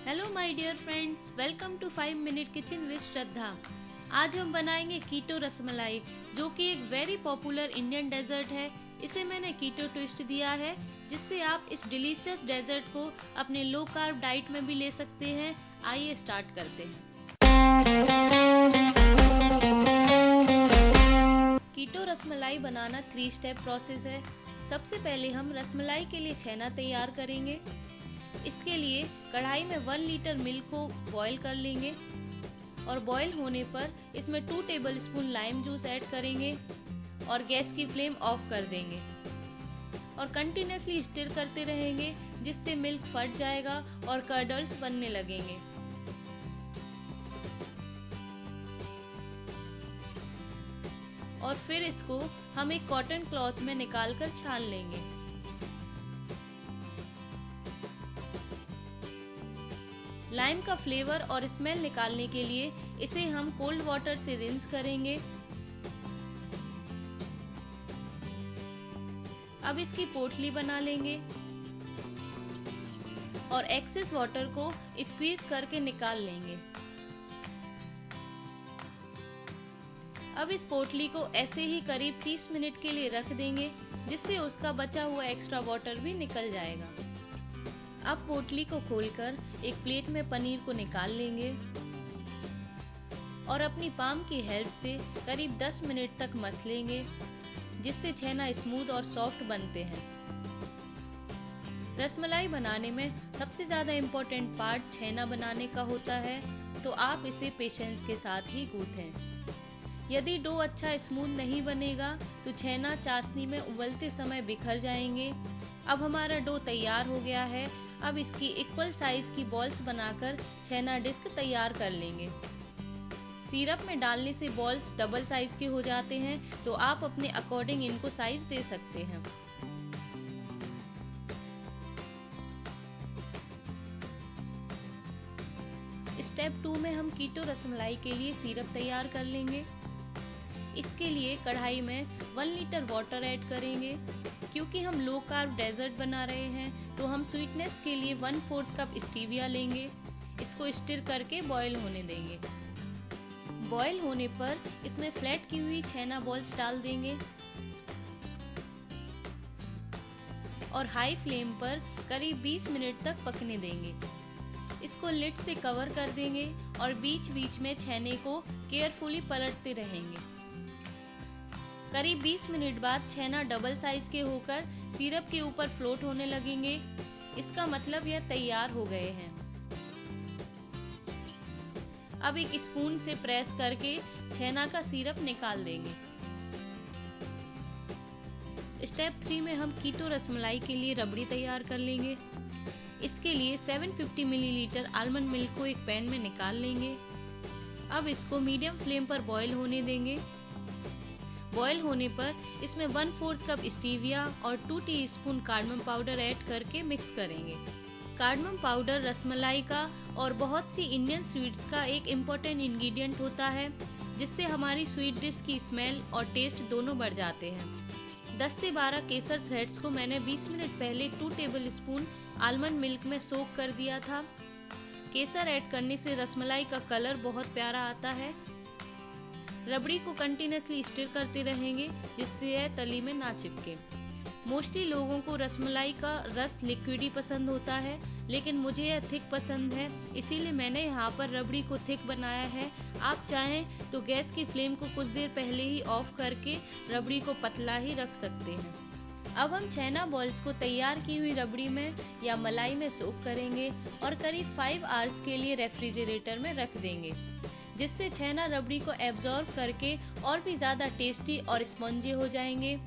Hello my dear friends, welcome to 5 minute kitchen with Shraddha. आज हम बनाएंगे कीटो रसमलाई, जो कि एक वेरी पॉपुलर इंडियन डेजर्ट है। इसे मैंने कीटो ट्विस्ट दिया है, जिससे आप इस डिलीशियस डेजर्ट को अपने लो कार्ब डाइट में भी ले सकते हैं। आइए स्टार्ट करते हैं। कीटो रसमलाई बनाना 3 स्टेप प्रोसेस है। सबसे पहले हम रसमलाई के लिए छेना तैयार करेंगे। इसके लिए कढ़ाई में 1 लीटर मिल्क को बॉईल कर लेंगे और बॉईल होने पर इसमें 2 टेबलस्पून लाइम जूस ऐड करेंगे और गैस की फ्लेम ऑफ कर देंगे और कंटिन्यूसली स्टिर करते रहेंगे, जिससे मिल्क फट जाएगा और कर्डल्स बनने लगेंगे। और फिर इसको हम एक कॉटन क्लॉथ में निकालकर छान लेंगे। लाइम का फ्लेवर और स्मेल निकालने के लिए इसे हम कोल्ड वाटर से रिंस करेंगे। अब इसकी पोटली बना लेंगे और एक्सेस वाटर को स्क्वीज करके निकाल लेंगे। अब इस पोटली को ऐसे ही करीब 30 मिनट के लिए रख देंगे, जिससे उसका बचा हुआ एक्स्ट्रा वाटर भी निकल जाएगा। अब पोटली को खोलकर एक प्लेट में पनीर को निकाल लेंगे और अपनी पाम की हेल्प से करीब 10 मिनट तक मस लेंगे, जिससे छेना स्मूथ और सॉफ्ट बनते हैं। रसमलाई बनाने में सबसे ज़्यादा इम्पोर्टेंट पार्ट छेना बनाने का होता है, तो आप इसे पेशेंस के साथ ही गूंथें। यदि डो अच्छा स्मूथ नहीं बनेगा तो छेना चाशनी में उबलते समय बिखर जाएंगे। अब हमारा डो तैयार हो गया है। अब इसकी इक्वल साइज की बॉल्स बनाकर छेना डिस्क तैयार कर लेंगे। सिरप में डालने से बॉल्स डबल साइज के हो जाते हैं, तो आप अपने अकॉर्डिंग इनको साइज दे सकते हैं। स्टेप 2 में हम कीटो रसमलाई के लिए सिरप तैयार कर लेंगे। इसके लिए कढ़ाई में 1 लीटर वाटर ऐड करेंगे। क्योंकि हम लो कार्ब डेजर्ट बना रहे हैं, तो हम स्वीटनेस के लिए 1/4 कप स्टीविया लेंगे। इसको स्टिर करके बॉईल होने देंगे। बॉईल होने पर इसमें फ्लैट की हुई छेना बॉल्स डाल देंगे और हाई फ्लेम पर करीब 20 मिनट तक पकने देंगे। इसको लिड से कवर कर देंगे और बीच बीच में छेने को केयरफुली पलटते रहेंगे। करीब 20 मिनट बाद छेना डबल साइज के होकर सिरप के ऊपर फ्लोट होने लगेंगे। इसका मतलब यह तैयार हो गए हैं। अब एक स्पून से प्रेस करके छेना का सिरप निकाल देंगे। स्टेप 3 में हम कीटो रसमलाई के लिए रबड़ी तैयार कर लेंगे। इसके लिए 750 मिलीलीटर आलमंड मिल्क को एक पैन में निकाल लेंगे। अब इसको मीडियम फ्लेम पर बॉईल होने देंगे। बॉईल होने पर इसमें 1/4 कप स्टीविया और 2 टीस्पून कार्डमम पाउडर ऐड करके मिक्स करेंगे। कार्डमम पाउडर रसमलाई का और बहुत सी इंडियन स्वीट्स का एक इम्पोर्टेंट इंग्रेडिएंट होता है, जिससे हमारी स्वीट डिश की स्मेल और टेस्ट दोनों बढ़ जाते हैं। 10 से 12 केसर थ्रेड्स को मैंने 20 मिनट पहले 2 टेबलस्पून आलमंड मिल्क में सोक कर दिया था। केसर ऐड करने से रसमलाई का कलर बहुत प्यारा आता है। रबड़ी को कंटिन्यूसली स्टिर करते रहेंगे, जिससे यह तली में ना चिपके। मोस्टली लोगों को रसमलाई का रस लिक्विडी पसंद होता है, लेकिन मुझे यह थिक पसंद है, इसीलिए मैंने यहाँ पर रबड़ी को थिक बनाया है। आप चाहें तो गैस की फ्लेम को कुछ देर पहले ही ऑफ करके रबड़ी को पतला ही रख सकते हैं। अब हम छेना बॉल्स को तैयार की हुई रबड़ी में या मलाई में सोक करेंगे और करीब 5 आवर्स के लिए रेफ्रिजरेटर में रख देंगे, जिससे छेना रबड़ी को एब्जॉर्ब करके और भी ज़्यादा टेस्टी और स्पॉन्जी हो जाएंगे।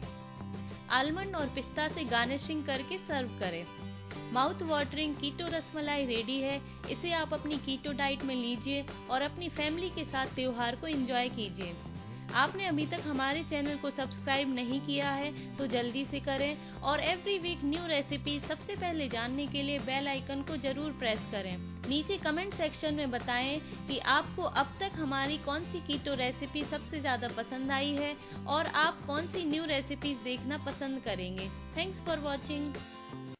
आलमंड और पिस्ता से गार्निशिंग करके सर्व करें। माउथ वाटरिंग कीटो रसमलाई रेडी है। इसे आप अपनी कीटो डाइट में लीजिए और अपनी फैमिली के साथ त्योहार को एंजॉय कीजिए। आपने अभी तक हमारे चैनल को सब्सक्राइब नहीं किया है तो जल्दी से करें और एवरी वीक न्यू रेसिपी सबसे पहले जानने के लिए बेल आइकन को जरूर प्रेस करें। नीचे कमेंट सेक्शन में बताएं कि आपको अब तक हमारी कौन सी कीटो रेसिपी सबसे ज़्यादा पसंद आई है और आप कौन सी न्यू रेसिपीज देखना पसंद करेंगे। Thanks for watching.